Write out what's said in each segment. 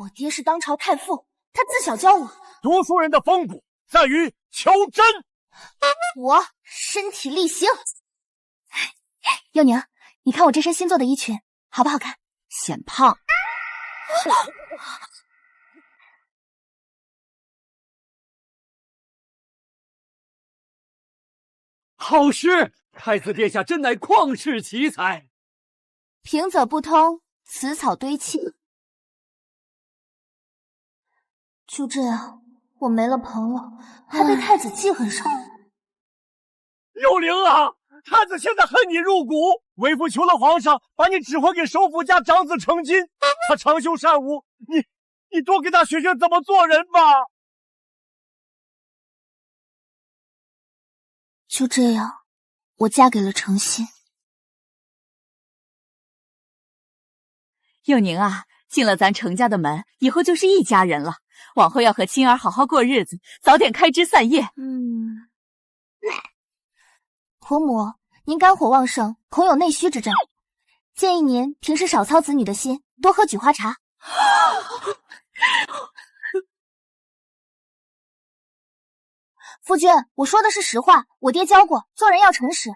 我爹是当朝太傅，他自小教我，读书人的风骨在于求真。我身体力行。幼宁，你看我这身新做的衣裙好不好看？显胖。好诗，太子殿下真乃旷世奇才。平仄不通，词草堆砌。就这样，我没了朋友，还被太子记恨上。幽灵啊，太子现在恨你入骨，为父求了皇上，把你指挥给首辅家长子成金。他长袖善舞，你多给他学学怎么做人吧。就这样，我嫁给了程心。幼宁啊，进了咱程家的门，以后就是一家人了。往后要和青儿好好过日子，早点开枝散叶。婆母，您肝火旺盛，恐有内虚之症，建议您平时少操子女的心，多喝菊花茶。夫君，我说的是实话，我爹教过，做人要诚实。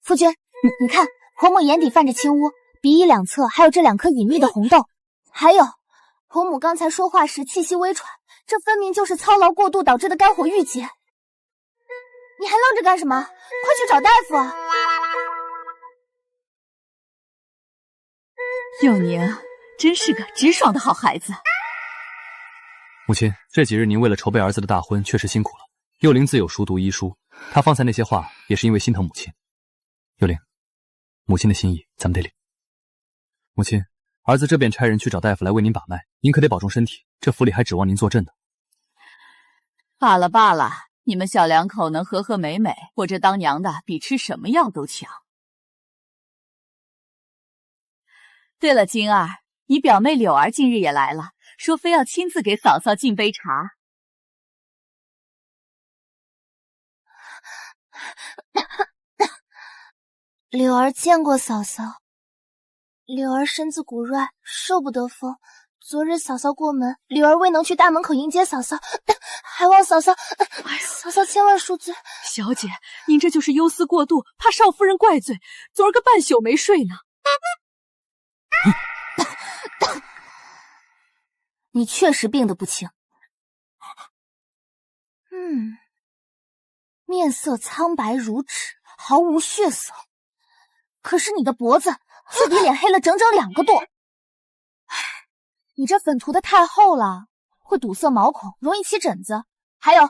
夫君，你看，婆母眼底泛着青乌，鼻翼两侧还有这2颗隐秘的红豆，还有婆母刚才说话时气息微喘，这分明就是操劳过度导致的肝火郁结。你还愣着干什么？快去找大夫啊！幼宁真是个直爽的好孩子。母亲，这几日您为了筹备儿子的大婚，确实辛苦了。幼灵自有熟读医书，他方才那些话也是因为心疼母亲。幼灵，母亲的心意咱们得领。母亲，儿子这便差人去找大夫来为您把脉，您可得保重身体，这府里还指望您坐镇呢。罢了罢了，你们小两口能和和美美，我这当娘的比吃什么药都强。对了，金儿，你表妹柳儿近日也来了，说非要亲自给嫂嫂敬杯茶。柳儿见过嫂嫂，柳儿身子骨软，受不得风。昨日嫂嫂过门，柳儿未能去大门口迎接嫂嫂，还望嫂嫂，嫂嫂千万恕罪。小姐，您这就是忧思过度，怕少夫人怪罪，昨儿个半宿没睡呢。你确实病得不轻。面色苍白如纸，毫无血色。可是你的脖子却比脸黑了整整2个度。你这粉涂的太厚了，会堵塞毛孔，容易起疹子。还有，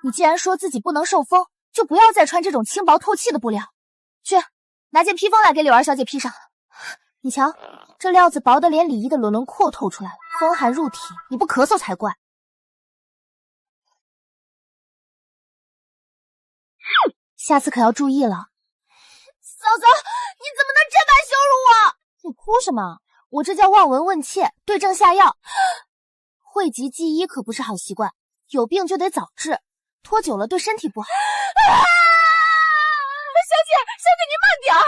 你既然说自己不能受风，就不要再穿这种轻薄透气的布料。去，拿件披风来给柳儿小姐披上。你瞧，这料子薄得连里衣的轮廓透出来了，风寒入体，你不咳嗽才怪。下次可要注意了。嫂嫂，你怎么能这般羞辱我？你哭什么？我这叫望闻问切，对症下药。讳疾忌医可不是好习惯，有病就得早治，拖久了对身体不好。小姐，您慢点儿！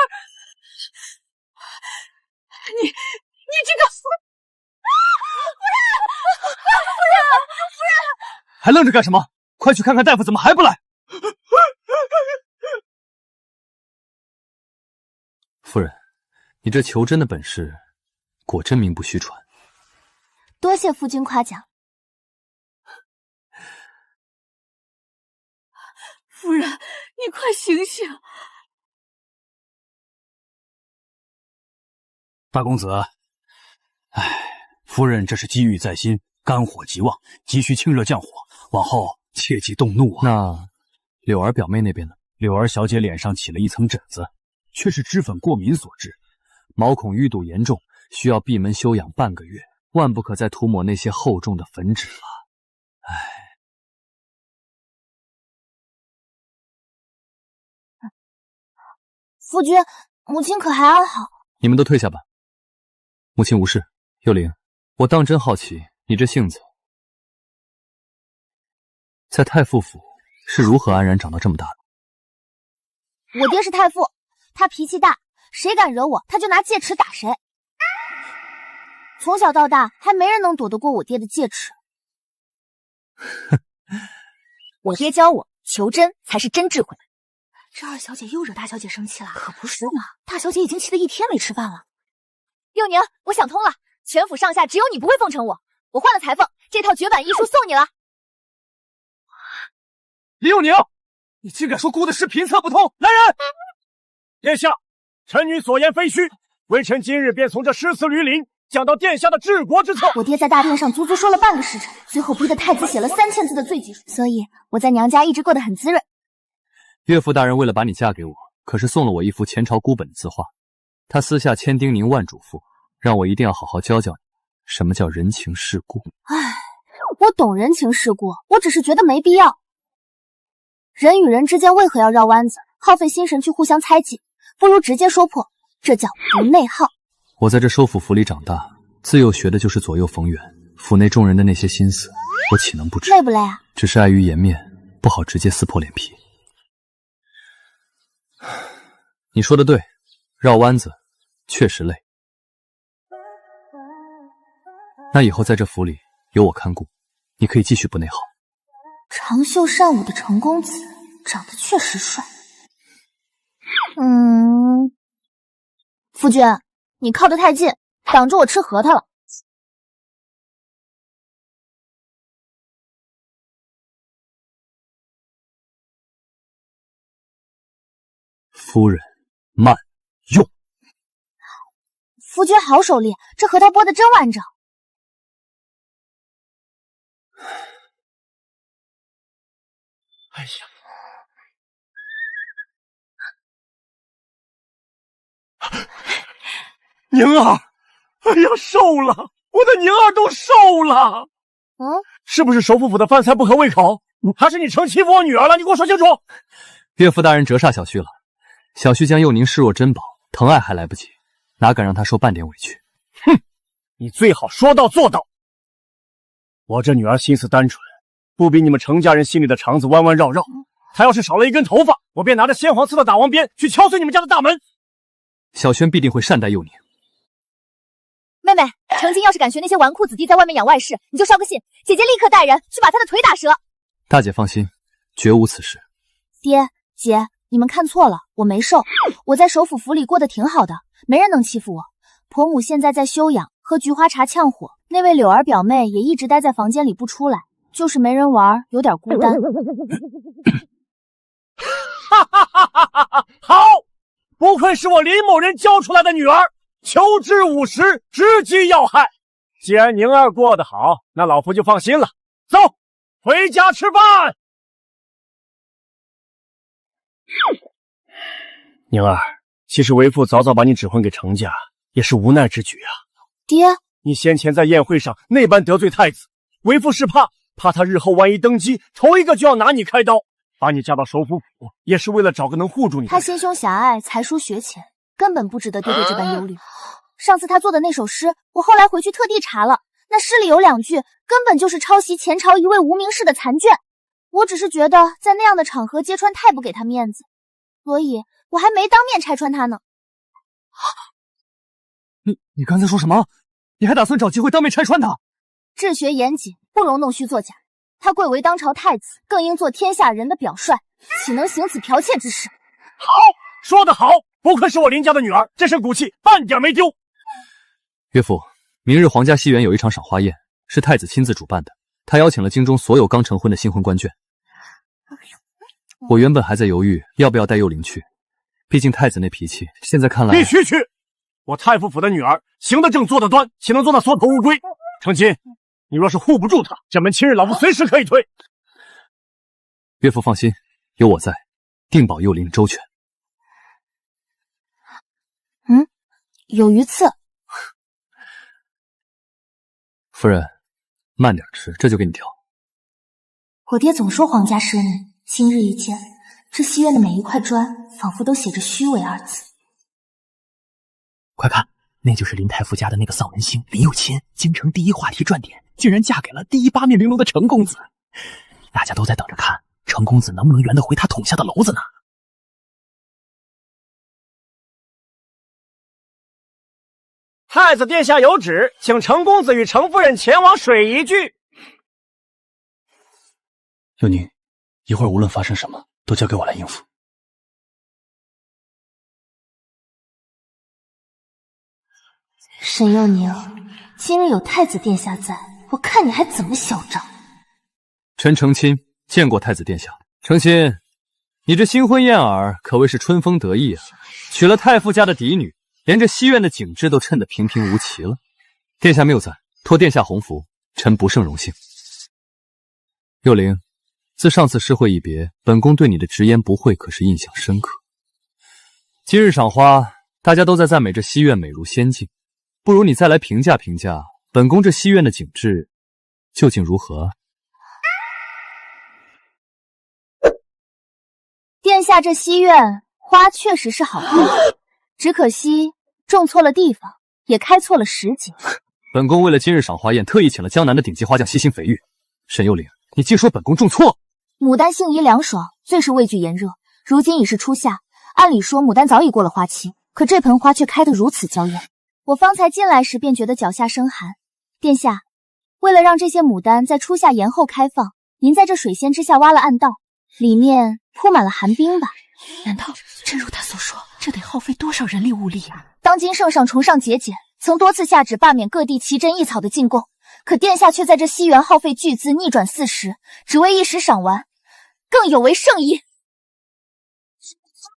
你这个夫人！还愣着干什么？快去看看大夫怎么还不来！夫人，你这求真的本事果真名不虚传。多谢夫君夸奖。夫人，你快醒醒！大公子，夫人这是机遇在心，肝火极旺，急需清热降火，往后切忌动怒啊。那柳儿表妹那边呢？柳儿小姐脸上起了一层疹子，却是脂粉过敏所致，毛孔淤堵严重，需要闭门休养半个月，万不可再涂抹那些厚重的粉脂了。夫君，母亲可还安好？你们都退下吧。母亲无事。幽灵，我当真好奇，你这性子在太傅府是如何安然长到这么大的？我爹是太傅，他脾气大，谁敢惹我，他就拿戒尺打谁。从小到大还没人能躲得过我爹的戒尺。我爹教我，求真才是真智慧。这二小姐又惹大小姐生气了，可不是嘛？大小姐已经气得一天没吃饭了。幼宁，我想通了，全府上下只有你不会奉承我，我换了裁缝，这套绝版医书送你了。李幼宁，你竟敢说姑的事评测不通！来人！殿下，臣女所言非虚，微臣今日便从这诗词驴林讲到殿下的治国之策。我爹在大殿上足足说了半个时辰，最后逼得太子写了3000字的罪己书，所以我在娘家一直过得很滋润。岳父大人为了把你嫁给我，可是送了我一幅前朝孤本的字画，他私下千叮咛万嘱咐，让我一定要好好教教你什么叫人情世故。唉，我懂人情世故，我只是觉得没必要。人与人之间为何要绕弯子，耗费心神去互相猜忌？不如直接说破，这叫不内耗。我在这收府府里长大，自幼学的就是左右逢源，府内众人的那些心思，我岂能不知？累不累啊？只是碍于颜面，不好直接撕破脸皮。你说的对，绕弯子确实累。那以后在这府里有我看顾，你可以继续不内耗。长袖善舞的程公子长得确实帅。夫君，你靠得太近，挡住我吃核桃了。夫人，慢用。夫君好手力，这核桃剥得真完整。哎呀！宁儿，哎呀，瘦了！我的宁儿都瘦了。是不是首府府的饭菜不合胃口？还是你成欺负我女儿了？你给我说清楚！岳父大人折煞小婿了，小婿将幼宁视若珍宝，疼爱还来不及，哪敢让她受半点委屈？哼，你最好说到做到。我这女儿心思单纯，不比你们程家人心里的肠子弯弯绕绕。她要是少了一根头发，我便拿着鲜黄色的打王鞭去敲碎你们家的大门。小轩必定会善待幼宁。妹妹，程金要是敢学那些纨绔子弟在外面养外室，你就捎个信，姐姐立刻带人去把他的腿打折。大姐放心，绝无此事。爹姐，你们看错了，我没瘦，我在首府府里过得挺好的，没人能欺负我。婆母现在在休养，喝菊花茶呛火，那位柳儿表妹也一直待在房间里不出来，就是没人玩，有点孤单。哈哈哈哈哈哈！好，不愧是我林某人教出来的女儿，求知务实，直击要害。既然宁儿过得好，那老夫就放心了。走，回家吃饭。宁儿，其实为父早早把你指婚给程家，也是无奈之举啊。爹，你先前在宴会上那般得罪太子，为父是怕他日后万一登基，头一个就要拿你开刀。把你嫁到首府府，也是为了找个能护住你的人。他心胸狭隘，才疏学浅，根本不值得爹爹这般忧虑。上次他做的那首诗，我后来回去特地查了，那诗里有2句根本就是抄袭前朝一位无名氏的残卷。我只是觉得在那样的场合揭穿太不给他面子，所以我还没当面拆穿他呢。你刚才说什么？你还打算找机会当面拆穿他？治学严谨，不容弄虚作假。他贵为当朝太子，更应做天下人的表率，岂能行此剽窃之事？好，说得好，不愧是我林家的女儿，这身骨气半点没丢。岳父，明日皇家戏园有一场赏花宴，是太子亲自主办的，他邀请了京中所有刚成婚的新婚官眷。我原本还在犹豫要不要带幼玲去，毕竟太子那脾气，现在看来必须去。我太傅府的女儿行得正坐得端，岂能做那缩头乌龟？程金，你若是护不住他，这门亲事老夫随时可以退。岳父放心，有我在，定保幼玲周全。有鱼刺。夫人，慢点吃，这就给你调。我爹总说皇家奢靡，今日一见，这戏院的每一块砖，仿佛都写着虚伪2字。快看，那就是林太傅家的那个丧门星林有钦，京城第一话题赚点，竟然嫁给了第一八面玲珑的程公子。大家都在等着看程公子能不能圆得回他捅下的娄子呢。太子殿下有旨，请程公子与程夫人前往水宜居。佑宁，一会儿无论发生什么，都交给我来应付。沈佑宁，今日有太子殿下在，我看你还怎么嚣张。臣成亲见过太子殿下。成亲，你这新婚燕尔可谓是春风得意啊，娶了太傅家的嫡女，连这西院的景致都衬得平平无奇了。殿下谬赞，托殿下洪福，臣不胜荣幸。幼灵，自上次诗会一别，本宫对你的直言不讳可是印象深刻。今日赏花，大家都在赞美这西院美如仙境，不如你再来评价评价本宫这西院的景致究竟如何？殿下这西院花确实是好看，只可惜种错了地方，也开错了时节。本宫为了今日赏花宴，特意请了江南的顶级花匠悉心培育。沈幼灵，你竟说本宫种错？牡丹性宜凉爽，最是畏惧炎热。如今已是初夏，按理说牡丹早已过了花期，可这盆花却开得如此娇艳。我方才进来时便觉得脚下生寒。殿下，为了让这些牡丹在初夏延后开放，您在这水仙之下挖了暗道，里面铺满了寒冰吧？难道真如他所说，这得耗费多少人力物力啊？当今圣上崇尚节俭，曾多次下旨罢免各地奇珍异草的进贡，可殿下却在这西园耗费巨资逆转40，只为一时赏玩，更有违圣意。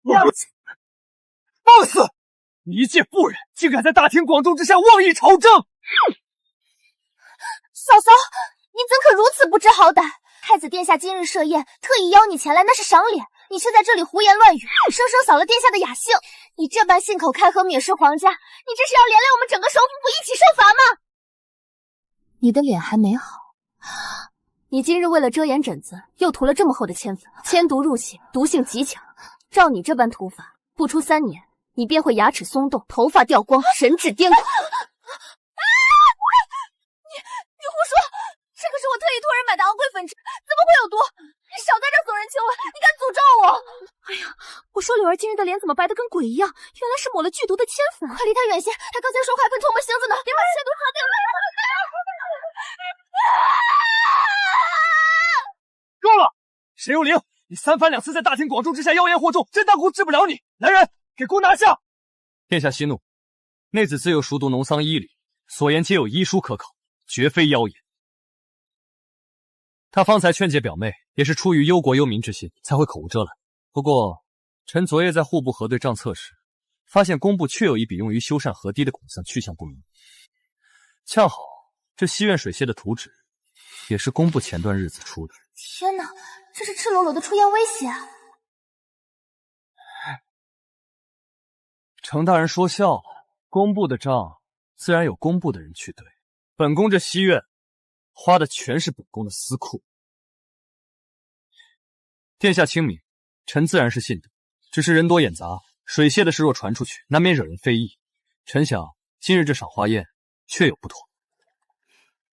放肆！你一介妇人，竟敢在大庭广众之下妄议朝政！嫂嫂，您怎可如此不知好歹？太子殿下今日设宴，特意邀你前来，那是赏脸，你却在这里胡言乱语，生生扫了殿下的雅兴。你这般信口开河蔑视皇家，你这是要连累我们整个首府府一起受罚吗？你的脸还没好，你今日为了遮掩疹子，又涂了这么厚的铅粉，铅毒入血，毒性极强。照你这般涂法，不出3年，你便会牙齿松动，头发掉光，神志癫狂。你胡说！这可是我特意托人买的昂贵粉质，怎么会有毒？你少在这耸人听闻，你敢诅咒我！哎呀，我说柳儿今日的脸怎么白得跟鬼一样？原来是抹了剧毒的铅粉。快离他远些，他刚才说还喷唾沫星子呢，别把铅毒擦掉了。够了！沈幼灵，你3番2次在大庭广众之下妖言惑众，真当宫治不了你！来人，给宫拿下！殿下息怒，内子自幼熟读农桑医理，所言皆有医书可考，绝非妖言。他方才劝诫表妹，也是出于忧国忧民之心，才会口无遮拦。不过，臣昨夜在户部核对账册时，发现工部确有一笔用于修缮河堤的孔项去向不明。恰好这西院水榭的图纸，也是工部前段日子出的。天哪，这是赤裸裸的出言威胁啊！程大人说笑了，工部的账自然有工部的人去对，本宫这西院花的全是本宫的私库。殿下清明，臣自然是信的，只是人多眼杂，水榭的事若传出去，难免惹人非议。臣想今日这赏花宴确有不妥。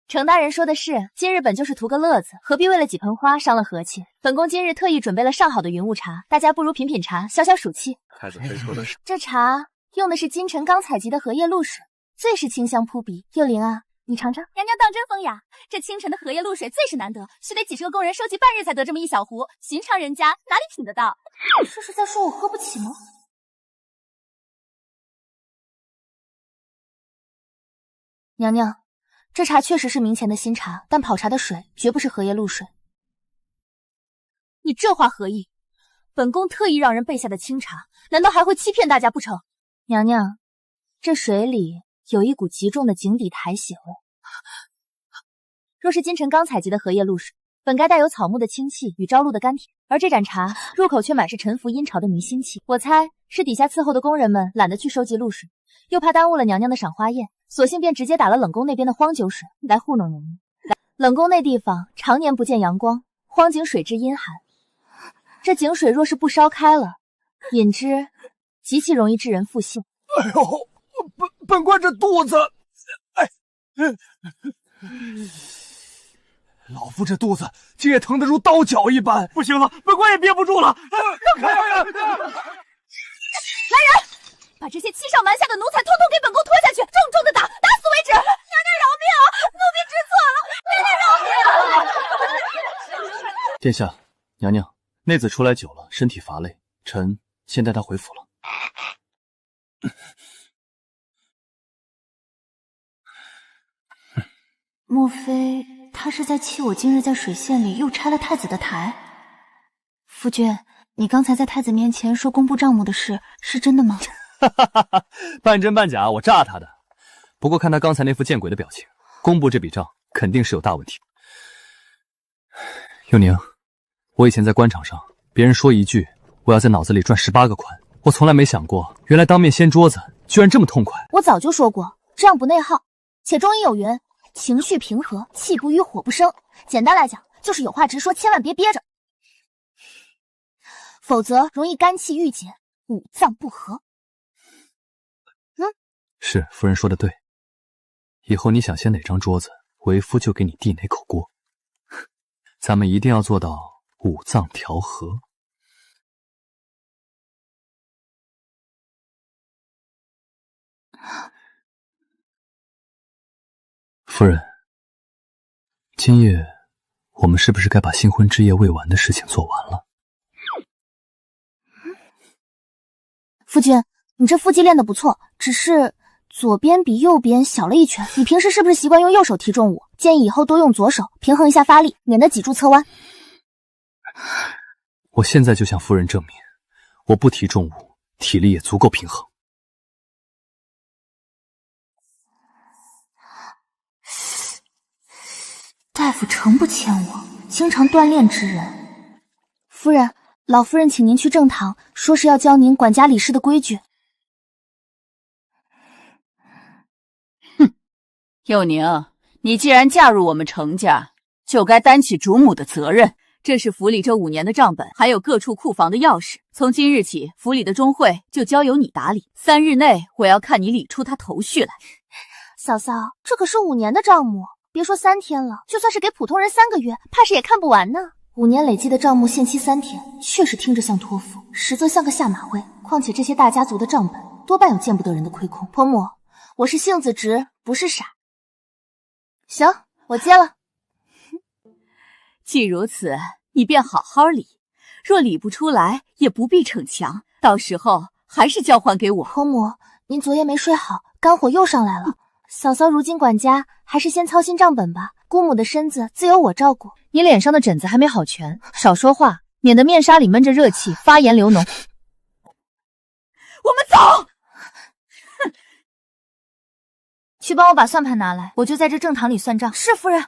程大人说的是，今日本就是图个乐子，何必为了几盆花伤了和气？本宫今日特意准备了上好的云雾茶，大家不如品品茶，消消暑气。太子妃说的是，这茶用的是京城刚采集的荷叶露水，最是清香扑鼻。幼灵啊，你尝尝。娘娘当真风雅，这清晨的荷叶露水最是难得，须得几十个工人收集半日才得这么一小壶，寻常人家哪里品得到？这是在说我喝不起吗？娘娘，这茶确实是明前的新茶，但泡茶的水绝不是荷叶露水。你这话何意？本宫特意让人备下的清茶，难道还会欺骗大家不成？娘娘，这水里有一股极重的井底苔血味。若是今晨刚采集的荷叶露水，本该带有草木的清气与朝露的甘甜，而这盏茶入口却满是沉浮阴潮的迷心气。我猜是底下伺候的工人们懒得去收集露水，又怕耽误了娘娘的赏花宴，索性便直接打了冷宫那边的荒井水来糊弄娘娘。冷宫那地方常年不见阳光，荒井水质阴寒，这井水若是不烧开了，饮之极其容易致人腹泻。哎呦，本官这肚子，老夫这肚子竟也疼得如刀绞一般，不行了，本官也憋不住了，让开！来人，把这些欺上瞒下的奴才统统给本宫拖下去，重重的打，打死为止！娘娘饶命啊！奴婢知错了，娘娘饶命！殿下，娘娘，内子出来久了，身体乏累，臣先带她回府了。莫非他是在气我今日在水县里又拆了太子的台？夫君，你刚才在太子面前说工部账目的事是真的吗？半真半假，我诈他的。不过看他刚才那副见鬼的表情，工部这笔账肯定是有大问题。幼宁，我以前在官场上，别人说一句，我要在脑子里转18个宽。我从来没想过，原来当面掀桌子居然这么痛快。我早就说过，这样不内耗。且中医有云，情绪平和，气不瘀，火不生。简单来讲，就是有话直说，千万别憋着，否则容易肝气郁结，五脏不和。是，夫人说的对。以后你想掀哪张桌子，为夫就给你递哪口锅。咱们一定要做到五脏调和。夫人，今夜我们是不是该把新婚之夜未完的事情做完了？夫君，你这腹肌练得不错，只是左边比右边小了一圈。你平时是不是习惯用右手提重物？建议以后多用左手，平衡一下发力，免得脊柱侧弯。我现在就向夫人证明，我不提重物，体力也足够平衡。大夫诚不欠我，经常锻炼之人。夫人，老夫人请您去正堂，说是要教您管家理事的规矩。幼宁，你既然嫁入我们程家，就该担起主母的责任。这是府里这5年的账本，还有各处库房的钥匙。从今日起，府里的钟会就交由你打理。3日内，我要看你理出他头绪来。嫂嫂，这可是5年的账目，别说3天了，就算是给普通人3个月，怕是也看不完呢。5年累积的账目限期3天，确实听着像托付，实则像个下马威。况且这些大家族的账本，多半有见不得人的亏空。婆母，我是性子直，不是傻。行，我接了。既如此，你便好好理。若理不出来，也不必逞强，到时候还是交还给我。婆母，您昨夜没睡好，肝火又上来了。嫂嫂如今管家，还是先操心账本吧。姑母的身子自有我照顾。你脸上的疹子还没好全，少说话，免得面纱里闷着热气，发炎流脓。我们走。去帮我把算盘拿来，我就在这正堂里算账。是夫人。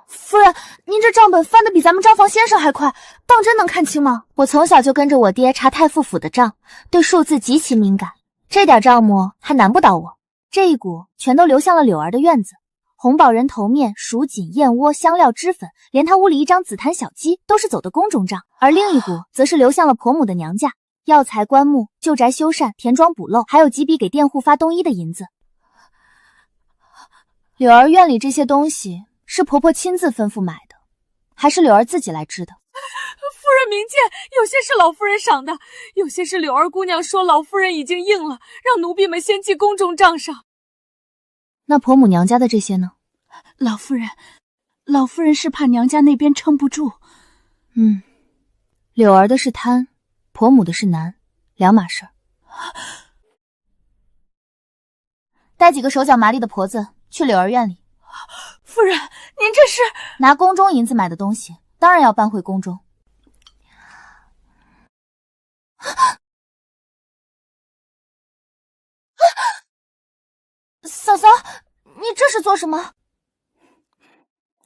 夫人，您这账本翻得比咱们账房先生还快，当真能看清吗？我从小就跟着我爹查太傅府的账，对数字极其敏感，这点账目还难不倒我。这一股全都流向了柳儿的院子，红宝人头面、蜀锦、燕窝、香料、脂粉，连他屋里一张紫檀小鸡都是走的宫中账，而另一股则是流向了婆母的娘家，药材、棺木、旧宅修缮、田庄补漏，还有几笔给佃户发冬衣的银子。柳儿院里这些东西是婆婆亲自吩咐买的，还是柳儿自己来织的？夫人明鉴，有些是老夫人赏的，有些是柳儿姑娘说老夫人已经应了，让奴婢们先记宫中账上。那婆母娘家的这些呢？老夫人是怕娘家那边撑不住。柳儿的是贪，婆母的是难，两码事儿。带几个手脚麻利的婆子去柳儿院里。夫人，您这是拿宫中银子买的东西，当然要搬回宫中。嫂嫂，你这是做什么？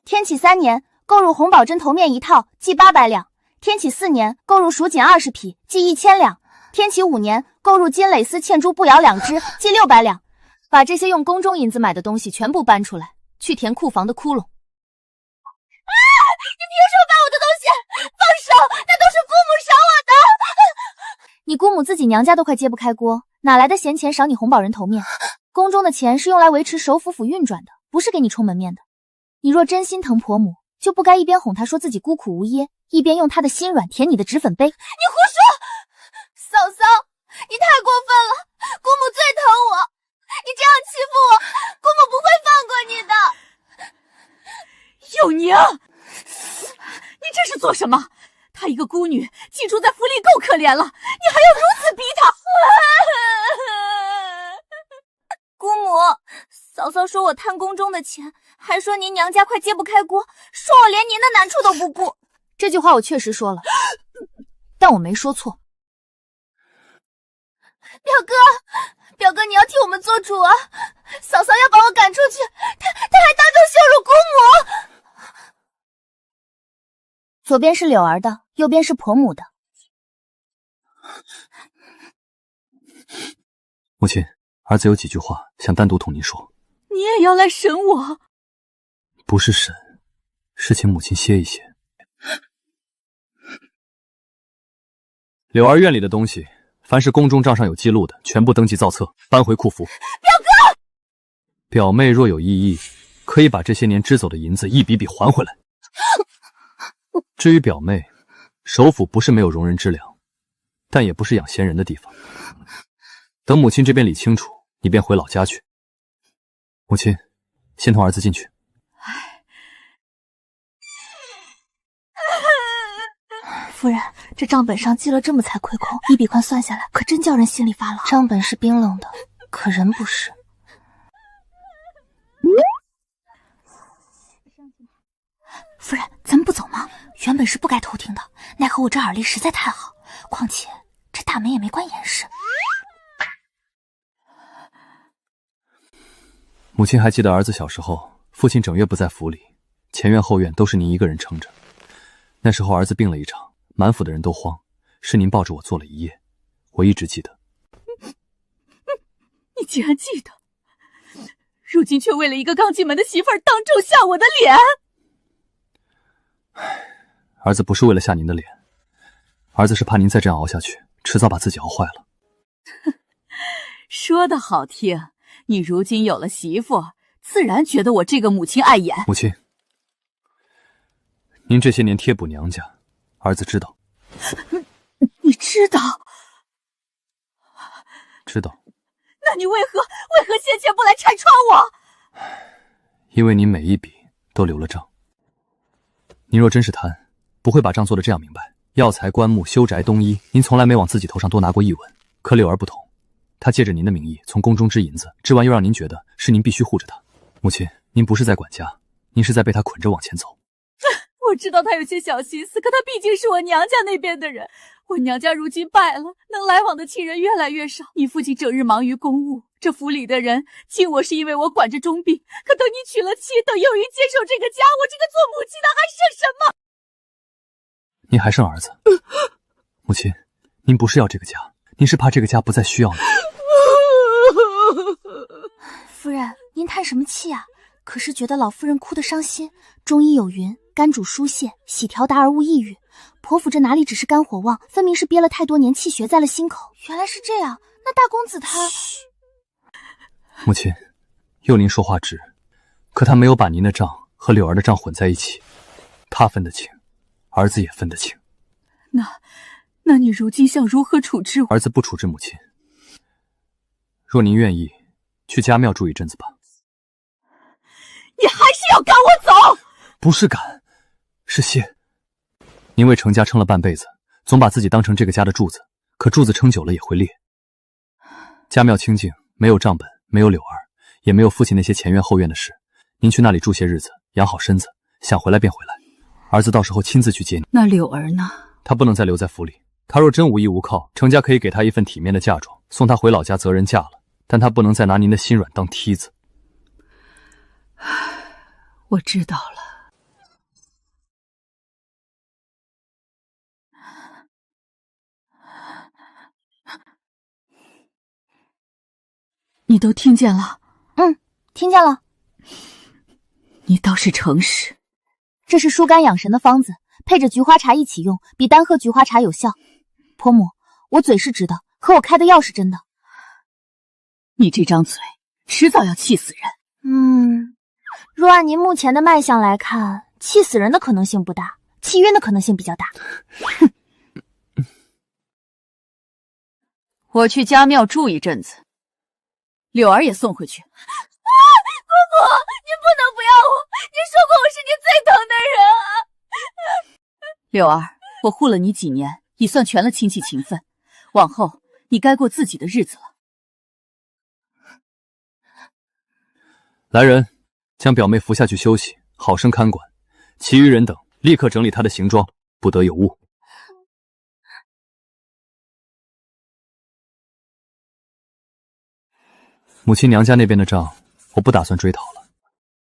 天启3年，购入红宝针头面1套，计800两；天启4年，购入蜀锦20匹，计1000两；天启5年，购入金蕾丝嵌珠步摇2只，计600两。把这些用宫中银子买的东西全部搬出来，去填库房的窟窿。你凭什么搬我的东西？放手，那都是姑母赏我的。你姑母自己娘家都快揭不开锅，哪来的闲钱赏你红宝人头面？宫中的钱是用来维持首府府运转的，不是给你充门面的。你若真心疼婆母，就不该一边哄她说自己孤苦无耶，一边用她的心软填你的脂粉杯。你胡说！嫂嫂，你太过分了，姑母最疼我，你这样欺负我，姑母不会放过你的。幼宁，你这是做什么？她一个孤女，寄住在府里够可怜了，你还要如此逼她？姑母，嫂嫂说我贪宫中的钱，还说您娘家快揭不开锅，说我连您的难处都不顾。这句话我确实说了，但我没说错。表哥，你要替我们做主啊！嫂嫂要把我赶出去，她还当众羞辱姑母。左边是柳儿的，右边是婆母的。母亲，儿子有几句话想单独同您说。你也要来审我？不是审，是请母亲歇一歇。柳儿院里的东西，凡是宫中账上有记录的，全部登记造册，搬回库府。表哥，表妹若有异议，可以把这些年支走的银子一笔笔还回来。至于表妹，首府不是没有容人之良，但也不是养闲人的地方。等母亲这边理清楚，你便回老家去。母亲，先同儿子进去。夫人，这账本上记了这么才亏空，一笔款算下来，可真叫人心里发冷。账本是冰冷的，可人不是。夫人，咱们不走吗？原本是不该偷听的，奈何我这耳力实在太好，况且这大门也没关严实。母亲还记得儿子小时候，父亲整月不在府里，前院后院都是您一个人撑着。那时候儿子病了一场，满府的人都慌，是您抱着我坐了一夜，我一直记得。你竟然记得，如今却为了一个刚进门的媳妇儿当众下我的脸。儿子不是为了下您的脸，儿子是怕您再这样熬下去，迟早把自己熬坏了。说的好听，你如今有了媳妇，自然觉得我这个母亲碍眼。母亲，您这些年贴补娘家，儿子知道。你知道？知道。那你为何先前不来拆穿我？因为您每一笔都留了账。您若真是贪，不会把账做得这样明白。药材、棺木、修宅、冬衣，您从来没往自己头上多拿过一文。可柳儿不同，她借着您的名义从宫中支银子，支完又让您觉得是您必须护着她。母亲，您不是在管家，您是在被她捆着往前走。我知道他有些小心思，可他毕竟是我娘家那边的人。我娘家如今败了，能来往的亲人越来越少。你父亲整日忙于公务，这府里的人敬我是因为我管着重病。可等你娶了妻，等幼鱼接手这个家，我这个做母亲的还剩什么？您还剩儿子。母亲，您不是要这个家，您是怕这个家不再需要你。夫人，您叹什么气啊？可是觉得老夫人哭得伤心。中医有云，肝主疏泄，喜调达而勿抑郁。婆府这哪里只是肝火旺，分明是憋了太多年气血在了心口。原来是这样，那大公子他……母亲，幼宁说话直，可他没有把您的账和柳儿的账混在一起，他分得清，儿子也分得清。那你如今想如何处置我？儿子不处置母亲，若您愿意，去家庙住一阵子吧。你还是要赶我走？不是赶，是歇。您为程家撑了半辈子，总把自己当成这个家的柱子，可柱子撑久了也会裂。家庙清静，没有账本，没有柳儿，也没有父亲那些前院后院的事。您去那里住些日子，养好身子，想回来便回来。儿子到时候亲自去接你。那柳儿呢？她不能再留在府里。她若真无依无靠，程家可以给她一份体面的嫁妆，送她回老家择人嫁了。但她不能再拿您的心软当梯子。我知道了。你都听见了？听见了。你倒是诚实。这是疏肝养神的方子，配着菊花茶一起用，比单喝菊花茶有效。婆母，我嘴是直的，可我开的药是真的。你这张嘴，迟早要气死人。若按您目前的脉象来看，气死人的可能性不大，气晕的可能性比较大。我去家庙住一阵子，柳儿也送回去。姑姑，你不能不要我，你说过我是你最疼的人啊！柳儿，我护了你几年，已算全了亲戚情分，往后你该过自己的日子了。来人，将表妹扶下去休息，好生看管。其余人等立刻整理她的行装，不得有误。母亲娘家那边的账，我不打算追讨了。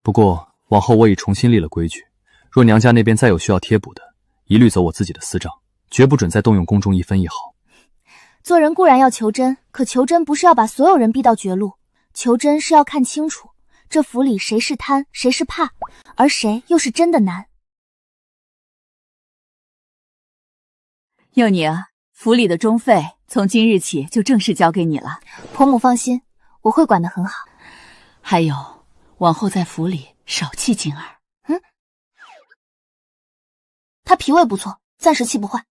不过往后我已重新立了规矩，若娘家那边再有需要贴补的，一律走我自己的私账，绝不准再动用宫中一分一毫。做人固然要求真，可求真不是要把所有人逼到绝路，求真是要看清楚这府里谁是贪，谁是怕，而谁又是真的难。幼宁，府里的中费从今日起就正式交给你了。婆母放心，我会管得很好。还有，往后在府里少气静儿。他脾胃不错，暂时气不坏。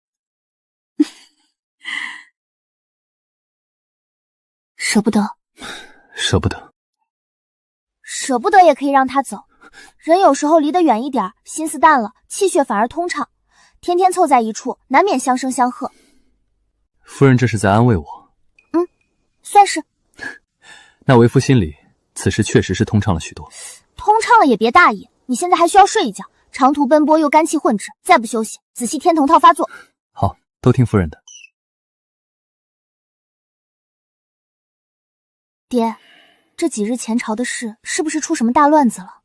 舍不得，舍不得，舍不得也可以让他走。人有时候离得远一点，心思淡了，气血反而通畅。天天凑在一处，难免相生相和。夫人这是在安慰我。算是。那为夫心里此时确实是通畅了许多。通畅了也别大意，你现在还需要睡一觉，长途奔波又肝气混滞，再不休息，仔细天藤套发作。好，都听夫人的。爹，这几日前朝的事是不是出什么大乱子了？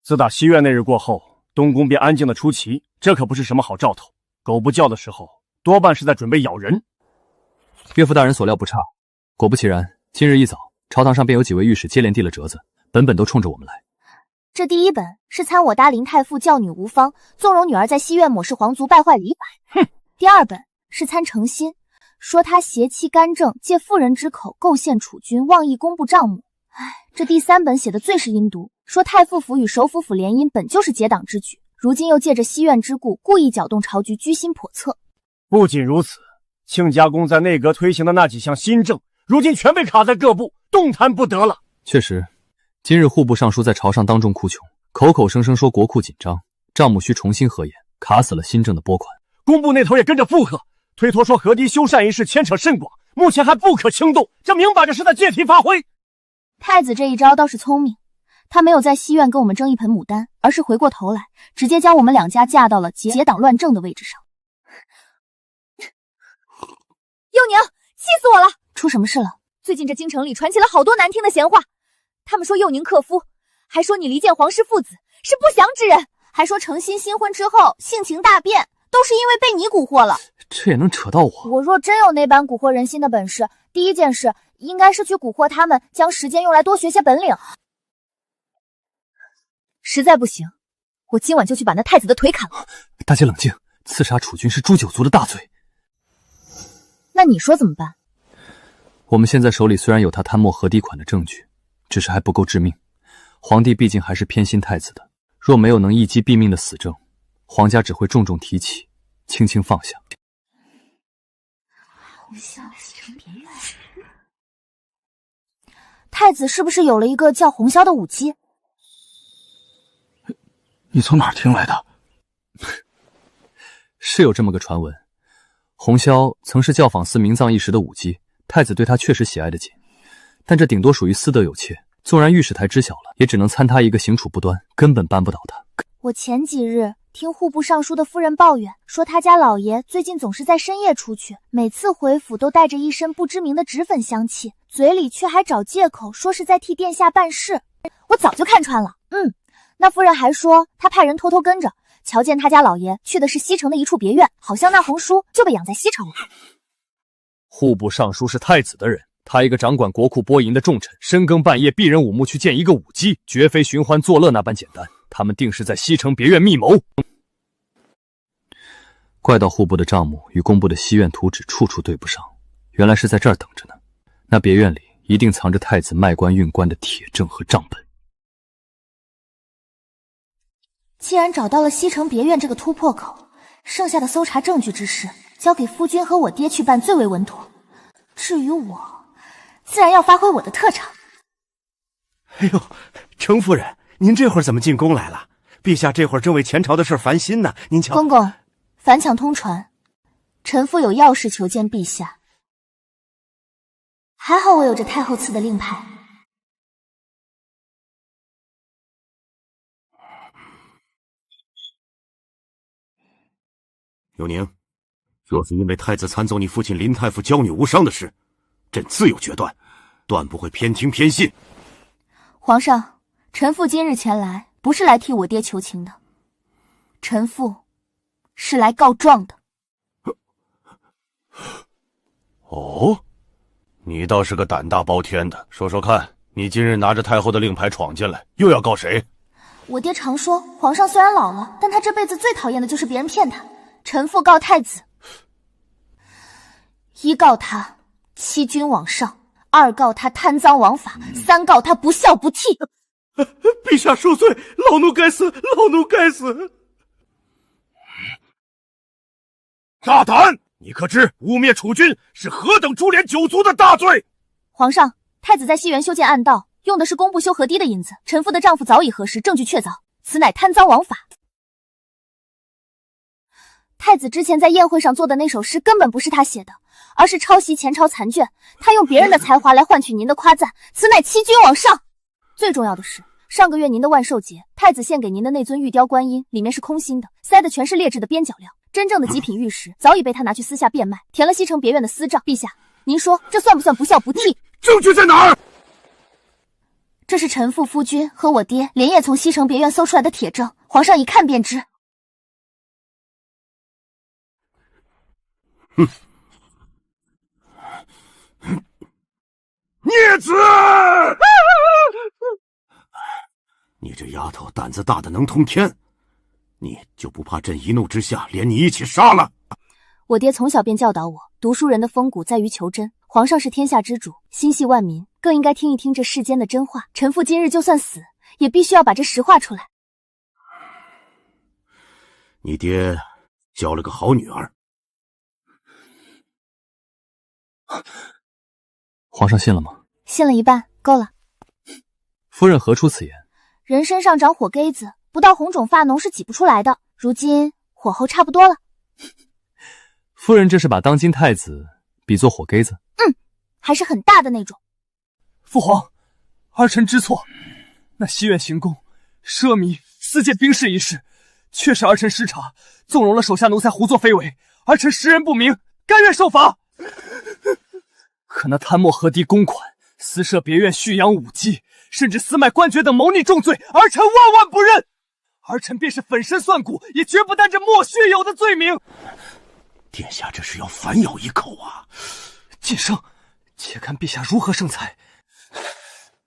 自打西苑那日过后，东宫便安静的出奇，这可不是什么好兆头。狗不叫的时候，多半是在准备咬人。岳父大人所料不差，果不其然，今日一早，朝堂上便有几位御史接连递了折子，本本都冲着我们来。这第一本是参我搭林太傅教女无方，纵容女儿在西苑抹视皇族，败坏礼法。第二本是参诚心，说他挟妻干政，借妇人之口构陷储君，妄议工部账目。这第三本写的最是阴毒，说太傅府与首府府联姻本就是结党之举，如今又借着西苑之故，故意搅动朝局，居心叵测。不仅如此，庆家公在内阁推行的那几项新政，如今全被卡在各部，动弹不得了。确实，今日户部尚书在朝上当众哭穷，口口声声说国库紧张，账目需重新核验，卡死了新政的拨款。工部那头也跟着附和，推脱说河堤修缮一事牵扯甚广，目前还不可轻动，这明摆着是在借题发挥。太子这一招倒是聪明，他没有在西苑跟我们争一盆牡丹，而是回过头来直接将我们两家架到了结党乱政的位置上。幼宁，气死我了！出什么事了？最近这京城里传起了好多难听的闲话，他们说幼宁克夫，还说你离间皇室父子是不祥之人，还说诚心新婚之后性情大变，都是因为被你蛊惑了。这也能扯到我？我若真有那般蛊惑人心的本事，第一件事应该是去蛊惑他们，将时间用来多学些本领。实在不行，我今晚就去把那太子的腿砍了。大姐冷静，刺杀储君是诛九族的大罪。那你说怎么办？我们现在手里虽然有他贪墨河堤款的证据，只是还不够致命。皇帝毕竟还是偏心太子的，若没有能一击毙命的死证，皇家只会重重提起，轻轻放下。太子是不是有了一个叫红绡的舞姬？你从哪儿听来的？是有这么个传闻。红绡曾是教坊司明藏一时的舞姬，太子对她确实喜爱的紧，但这顶多属于私德有妾，纵然御史台知晓了，也只能参他一个刑处不端，根本扳不倒他。我前几日听户部尚书的夫人抱怨，说他家老爷最近总是在深夜出去，每次回府都带着一身不知名的脂粉香气，嘴里却还找借口说是在替殿下办事。我早就看穿了。那夫人还说她派人偷偷跟着，瞧见他家老爷去的是西城的一处别院，好像那红叔就被养在西城了。户部尚书是太子的人，他一个掌管国库拨银的重臣，深更半夜避人午目去见一个舞姬，绝非寻欢作乐那般简单。他们定是在西城别院密谋。怪到户部的账目与工部的西院图纸处处对不上，原来是在这儿等着呢。那别院里一定藏着太子卖官运官的铁证和账本。既然找到了西城别院这个突破口，剩下的搜查证据之事交给夫君和我爹去办最为稳妥。至于我，自然要发挥我的特长。哎呦，程夫人，您这会儿怎么进宫来了？陛下这会儿正为前朝的事烦心呢。您瞧，公公，反抢通传，臣妇有要事求见陛下。还好我有着太后赐的令牌。有宁，若是因为太子参奏你父亲林太傅娇女无伤的事，朕自有决断，断不会偏听偏信。皇上，臣妇今日前来，不是来替我爹求情的，臣妇是来告状的。哦，你倒是个胆大包天的，说说看，你今日拿着太后的令牌闯进来，又要告谁？我爹常说，皇上虽然老了，但他这辈子最讨厌的就是别人骗他。臣妇告太子：一告他欺君罔上，二告他贪赃枉法，三告他不孝不悌。陛下恕罪，老奴该死，老奴该死。大胆！你可知污蔑储君是何等株连九族的大罪？皇上，太子在西园修建暗道，用的是工部修河堤的银子，臣妇的丈夫早已核实，证据确凿，此乃贪赃枉法。太子之前在宴会上做的那首诗根本不是他写的，而是抄袭前朝残卷，他用别人的才华来换取您的夸赞，此乃欺君罔上。最重要的是，上个月您的万寿节，太子献给您的那尊玉雕观音，里面是空心的，塞的全是劣质的边角料，真正的极品玉石早已被他拿去私下变卖，填了西城别院的私账。陛下，您说这算不算不孝不悌？证据在哪儿？这是臣妇夫君和我爹连夜从西城别院搜出来的铁证，皇上一看便知。哼！孽子！你这丫头胆子大的能通天，你就不怕朕一怒之下连你一起杀了？我爹从小便教导我，读书人的风骨在于求真，皇上是天下之主，心系万民，更应该听一听这世间的真话。臣妇今日就算死，也必须要把这实话出来。你爹交了个好女儿。皇上信了吗？信了一半，够了。夫人何出此言？人身上长火疖子，不到红肿发脓是挤不出来的，如今火候差不多了。夫人这是把当今太子比作火疖子？还是很大的那种。父皇，儿臣知错，那西苑行宫奢靡私借兵士一事，确是儿臣失察，纵容了手下奴才胡作非为，儿臣识人不明，甘愿受罚。可那贪墨河堤公款，私设别院蓄养武姬，甚至私卖官爵等谋逆重罪，儿臣万万不认。儿臣便是粉身算骨，也绝不担这莫须有的罪名。殿下这是要反咬一口啊！晋升，且看陛下如何生财。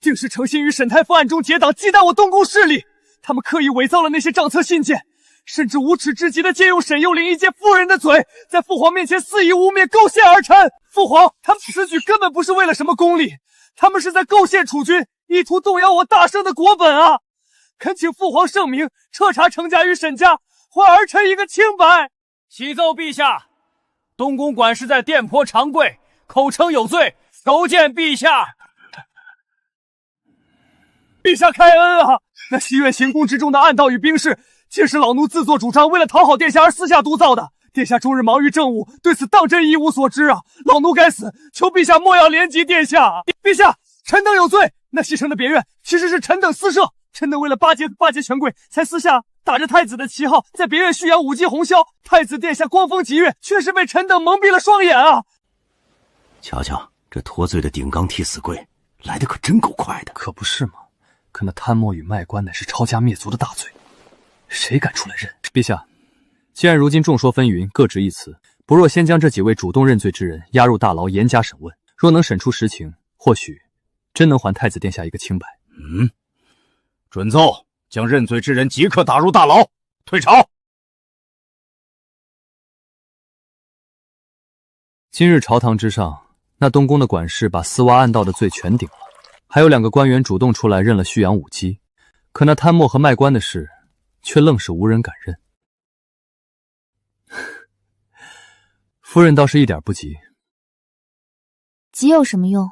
定是诚心与沈太傅暗中结党，忌惮我东宫势力。他们刻意伪造了那些账册信件，甚至无耻至极的借用沈幼龄一介妇人的嘴，在父皇面前肆意污蔑构陷儿臣。父皇，他们此举根本不是为了什么公理，他们是在构陷储君，意图动摇我大圣的国本啊！恳请父皇圣明，彻查程家与沈家，还儿臣一个清白。启奏陛下，东宫管事在殿颇长贵，口称有罪，求见陛下。陛下开恩啊！那西苑行宫之中的暗道与兵士，竟是老奴自作主张，为了讨好殿下而私下督造的。殿下终日忙于政务，对此当真一无所知啊！老奴该死，求陛下莫要怜及殿下。陛下，臣等有罪。那西城的别院其实是臣等私设，臣等为了巴结权贵，才私下打着太子的旗号，在别院蓄养武姬红绡。太子殿下光风霁月，却是被臣等蒙蔽了双眼啊！瞧瞧这脱罪的顶缸替死鬼，来得可真够快的。可不是吗？可那贪墨与卖官乃是抄家灭族的大罪，谁敢出来认？陛下，既然如今众说纷纭，各执一词，不若先将这几位主动认罪之人押入大牢，严加审问。若能审出实情，或许真能还太子殿下一个清白。准奏，将认罪之人即刻打入大牢，退朝。今日朝堂之上，那东宫的管事把私挖暗道的罪全顶了，还有2个官员主动出来认了蓄养武姬，可那贪墨和卖官的事，却愣是无人敢认。夫人倒是一点不急。急有什么用？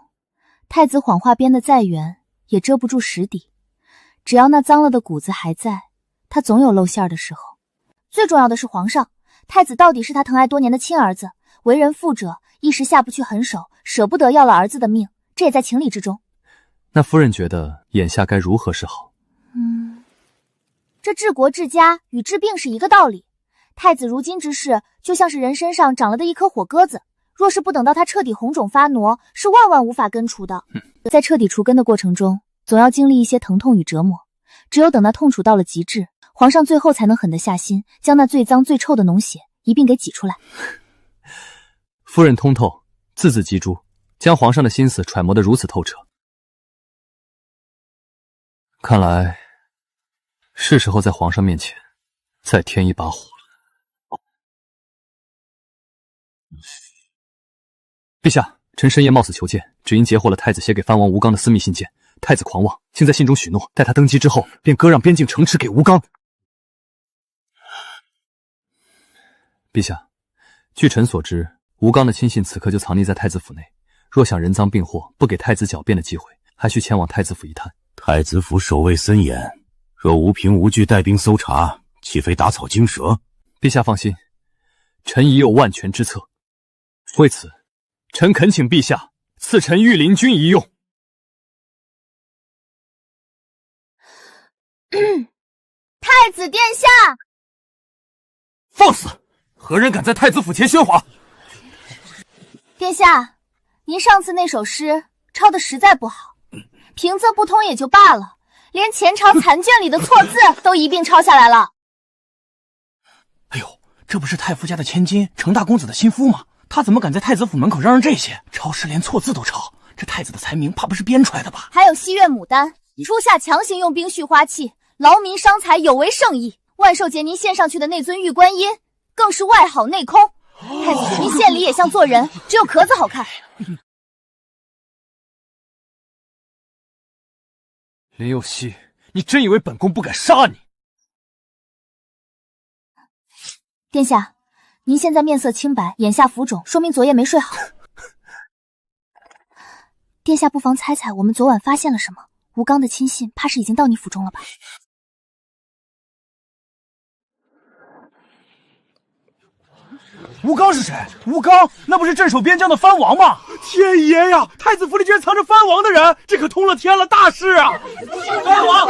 太子谎话编得再圆，也遮不住实底。只要那脏了的骨子还在，他总有露馅的时候。最重要的是皇上，太子到底是他疼爱多年的亲儿子，为人父者一时下不去狠手，舍不得要了儿子的命，这也在情理之中。那夫人觉得眼下该如何是好？这治国治家与治病是一个道理。太子如今之事，就像是人身上长了的一颗火鸽子，若是不等到他彻底红肿发挪，是万万无法根除的。在彻底除根的过程中，总要经历一些疼痛与折磨，只有等那痛楚到了极致，皇上最后才能狠得下心，将那最脏最臭的脓血一并给挤出来。夫人通透，字字玑珠，将皇上的心思揣摩得如此透彻。看来是时候在皇上面前再添一把火了。陛下，臣深夜冒死求见，只因截获了太子写给藩王吴刚的私密信件。太子狂妄，竟在信中许诺，待他登基之后，便割让边境城池给吴刚。陛下，据臣所知，吴刚的亲信此刻就藏匿在太子府内。若想人赃并获，不给太子狡辩的机会，还需前往太子府一探。太子府守卫森严，若无凭无据带兵搜查，岂非打草惊蛇？陛下放心，臣已有万全之策。为此，臣恳请陛下赐臣御林军一用。太子殿下，放肆！何人敢在太子府前喧哗？殿下，您上次那首诗抄的实在不好，平仄不通也就罢了，连前朝残卷里的错字都一并抄下来了。哎呦，这不是太傅家的千金程大公子的心腹吗？他怎么敢在太子府门口嚷嚷这些？抄诗连错字都抄，这太子的才名怕不是编出来的吧？还有西岳牡丹，初夏强行用兵蓄花气，劳民伤财，有违圣意。万寿节您献上去的那尊玉观音，更是外好内空。太子您献礼也像做人，只有壳子好看。林佑熙，你真以为本宫不敢杀你？殿下，您现在面色清白，眼下浮肿，说明昨夜没睡好。殿下不妨猜猜我们昨晚发现了什么？吴刚的亲信怕是已经到你府中了吧？吴刚是谁？吴刚那不是镇守边疆的藩王吗？天爷呀！太子府里居然藏着藩王的人，这可通了天了大事啊！藩王！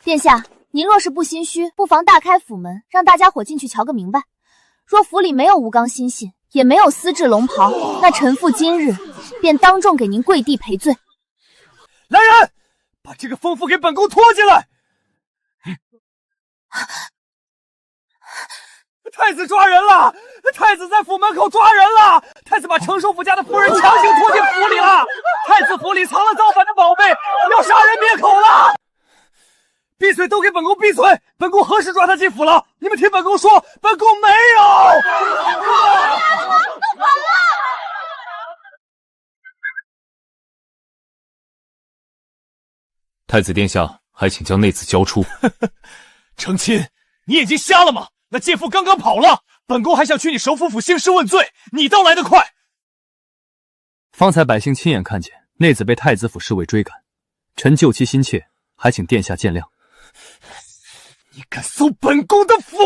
殿下，您若是不心虚，不妨大开府门，让大家伙进去瞧个明白。若府里没有吴刚心信，也没有丝质龙袍，那臣妇今日便当众给您跪地赔罪。来人，把这个疯妇给本宫拖进来！太子抓人了！太子在府门口抓人了！太子把程寿府家的夫人强行拖进府里了！太子府里藏了造反的宝贝，要杀人灭口了！闭嘴，都给本宫闭嘴！本宫何时抓他进府了？你们听本宫说，本宫没有！太子殿下，还请将内子交出。成亲，你眼睛瞎了吗？那贱妇刚刚跑了，本宫还想去你首府府兴师问罪，你倒来得快。方才百姓亲眼看见内子被太子府侍卫追赶，臣救妻心切，还请殿下见谅。你敢搜本宫的府？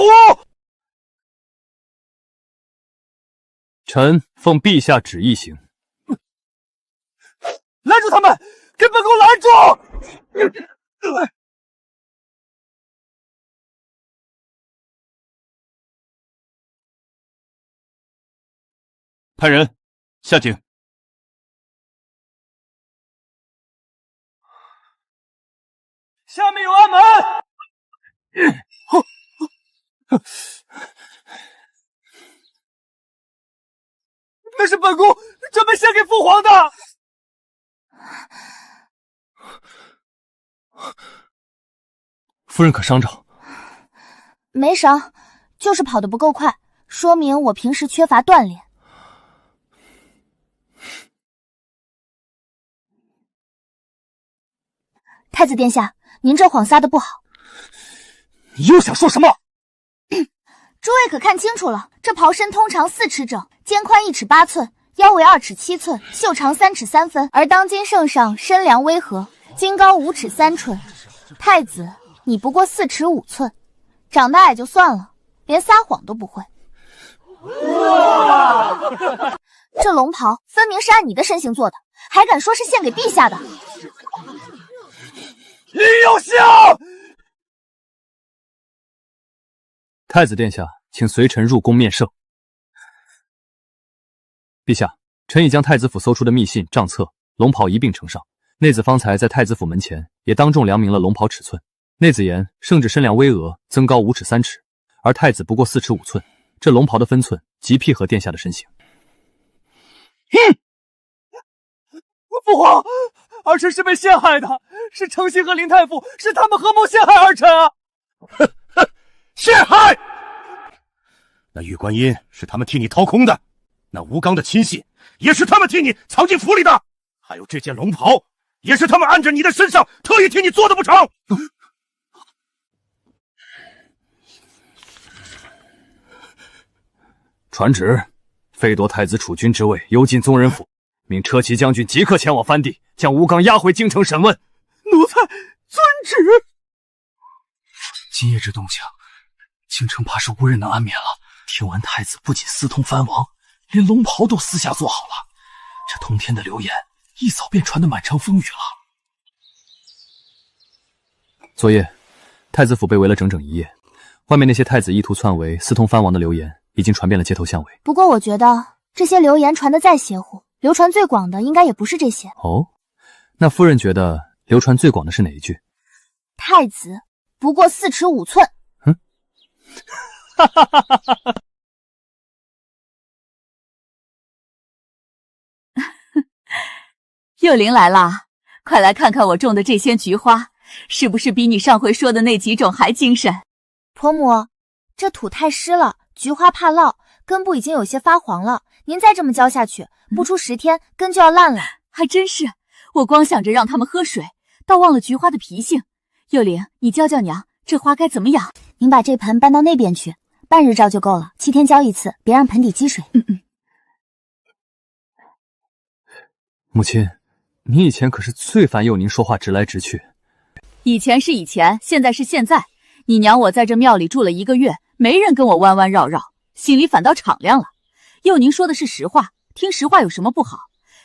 臣奉陛下旨一行。拦住他们，给本宫拦住！派人下井。下面有暗门。那是本宫专门献给父皇的。夫人可伤着？没伤，就是跑得不够快，说明我平时缺乏锻炼。太子殿下，您这谎撒的不好。你又想说什么？诸位可看清楚了，这袍身通常4尺整，肩宽1尺8寸，腰围2尺7寸，袖长3尺3分。而当今圣上身量微和，肩高5尺3寸。太子，你不过4尺5寸，长得矮就算了，连撒谎都不会。这龙袍分明是按你的身形做的，还敢说是献给陛下的？李有孝，太子殿下，请随臣入宫面圣。陛下，臣已将太子府搜出的密信、账册、龙袍一并呈上。内子方才在太子府门前也当众量明了龙袍尺寸。内子言，圣旨身量微额，增高5尺3尺，而太子不过4尺5寸。这龙袍的分寸极配合殿下的身形。父皇，儿臣是被陷害的，是诚心和林太傅，是他们合谋陷害儿臣啊！陷害！那玉观音是他们替你掏空的，那吴刚的亲信也是他们替你藏进府里的，还有这件龙袍也是他们按着你的身上特意替你做的不成？传旨，废夺太子储君之位，幽禁宗人府，命车骑将军即刻前往藩地，将吴刚押回京城审问。奴才遵旨。今夜之动静，京城怕是无人能安眠了。听闻太子不仅私通藩王，连龙袍都私下做好了，这通天的流言一早便传得满城风雨了。昨夜，太子府被围了整整1夜，外面那些太子意图篡位、私通藩王的流言已经传遍了街头巷尾。不过我觉得这些流言传得再邪乎，流传最广的应该也不是这些。哦，那夫人觉得流传最广的是哪一句？太子不过4尺5寸。哈哈哈哈哈！幼灵来啦，快来看看我种的这些菊花，是不是比你上回说的那几种还精神？婆母，这土太湿了，菊花怕涝，根部已经有些发黄了。您再这么浇下去，不出10天根就要烂了。还真是，我光想着让他们喝水，倒忘了菊花的脾性。幼灵，你教教娘，这花该怎么养？您把这盆搬到那边去，半日照就够了，7天浇一次，别让盆底积水。母亲，你以前可是最烦幼宁说话直来直去。以前是以前，现在是现在。你娘我在这庙里住了1个月，没人跟我弯弯绕绕，心里反倒敞亮了。幼宁说的是实话，听实话有什么不好？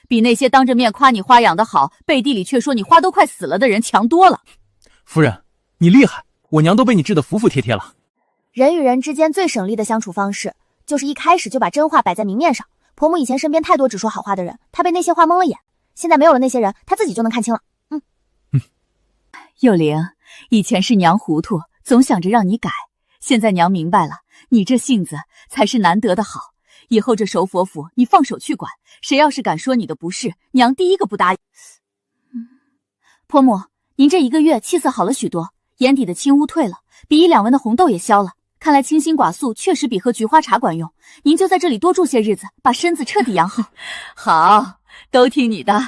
比那些当着面夸你花养得好，背地里却说你花都快死了的人强多了。夫人，你厉害，我娘都被你治得服服帖帖了。人与人之间最省力的相处方式，就是一开始就把真话摆在明面上。婆母以前身边太多只说好话的人，她被那些话蒙了眼，现在没有了那些人，她自己就能看清了。幼灵，以前是娘糊涂，总想着让你改，现在娘明白了，你这性子才是难得的好。以后这守佛府你放手去管，谁要是敢说你的不是，娘第一个不答应。婆母，您这1个月气色好了许多，眼底的青乌退了，鼻翼2纹的红痘也消了，看来清心寡素确实比喝菊花茶管用。您就在这里多住些日子，把身子彻底养好。好，都听你的。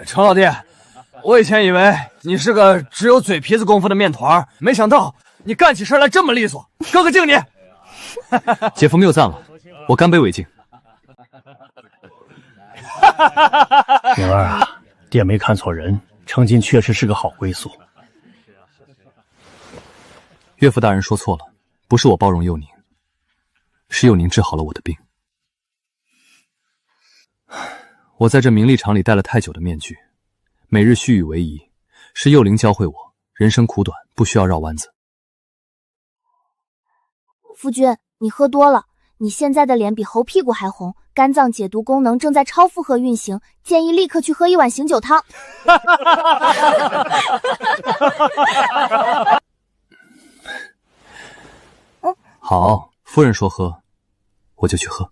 程老弟，我以前以为你是个只有嘴皮子功夫的面团，没想到你干起事来这么利索。哥哥敬你。姐夫谬赞了，我干杯为敬。灵儿啊，爹没看错人，程金确实是个好归宿。岳父大人说错了，不是我包容幼宁，是幼宁治好了我的病。我在这名利场里戴了太久的面具，每日虚与委蛇，是幼灵教会我，人生苦短，不需要绕弯子。夫君，你喝多了，你现在的脸比猴屁股还红，肝脏解毒功能正在超负荷运行，建议立刻去喝1碗醒酒汤。好，夫人说喝，我就去喝。